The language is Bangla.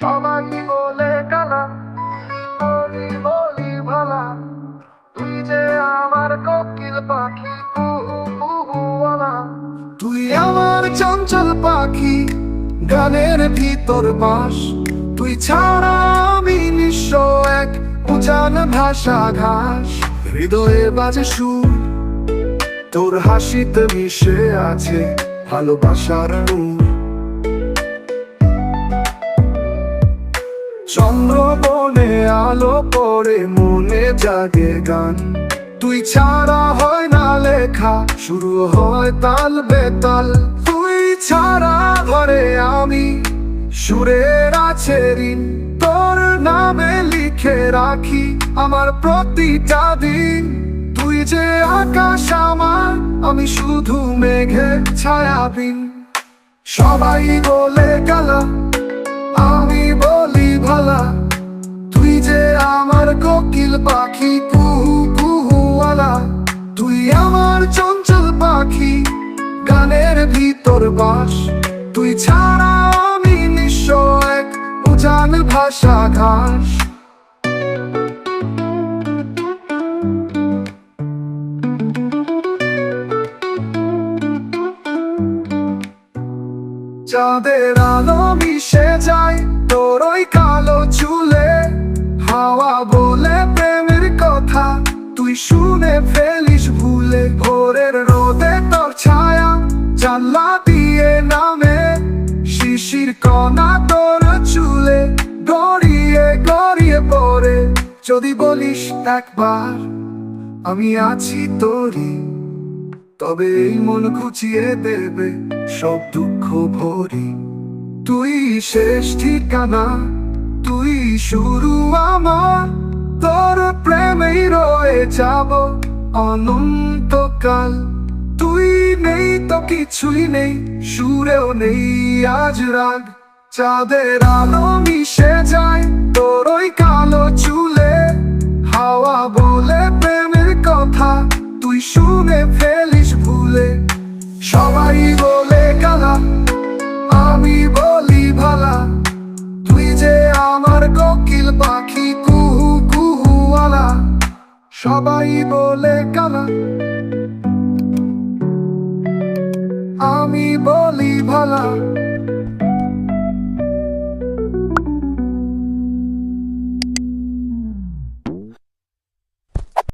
সবাই বলে কালা, বলি বলি ভালা, তুই যে আমার কোকিল পাখি, কুহু কুহুওয়ালা। তুই আমার চঞ্চল পাখি, গানের ভিতর বাস। তুই ছাড়া আমি নিঃস্ব, এক উজান ভাষা ঘাস। হৃদয়ে বাজে সুর, তোর হাসিতে মিশে আছে ভালোবাসার নূর। চন্দ্র বনে আলো পড়ে, মনে জাগে গান। তুই ছাড়া হয় না লেখা, শুরু হয় তাল বেতাল। তুই ছাড়া ঘরে আমি, সুরের আছে ঋণ। তোর নামে লিখে রাখি আমার প্রতিটা দিন। তুই যে আকাশ আমার, আমি শুধু মেঘে ছায়াবিন। সবাই বলে কালা, আমি বলি ভালা, তুই যে আমার কোকিল পাখি, কুহু কুহুওয়ালা। তুই আমার চঞ্চল পাখি, গানের ভিতর বাস। তুই ছাড়া আমি নিঃস্ব, এক উজান ভাষা ঘাস। চাঁদের আলো মিশে যায় তোর ওই কালো চুলে। হাওয়া বলে প্রেমের কথা, তুই শুনে ফেলিস ভুলে। ভোরের রোদে তোর ছায়া জানলা দিয়ে নামে, শিশির কণা তোর চুলে গড়িয়ে গড়িয়ে পড়ে। যদি বলিস একবার আমি আছি তোরই, তবে এই মন ঘুচিয়ে দেবে সব দুঃখ ভরি। তুই শেষ ঠিকানা, তুই শুরু আমার। তোর প্রেমেই রয়ে যাব অনন্তকাল। তুই নেই তো কিছুই নেই, সুরেও নেই আজ রাগ। চাঁদের আলো মিশে যায় তোর ওই কালো চুলে। হাওয়া বলে প্রেমের কথা, তুই শুনে ফেলিস ভুলে। সবাই বলে কালা, আমি বলি ভালা, তুই যে আমার কোকিল পাখি, কুহু কুহুওয়ালা। সবাই বলে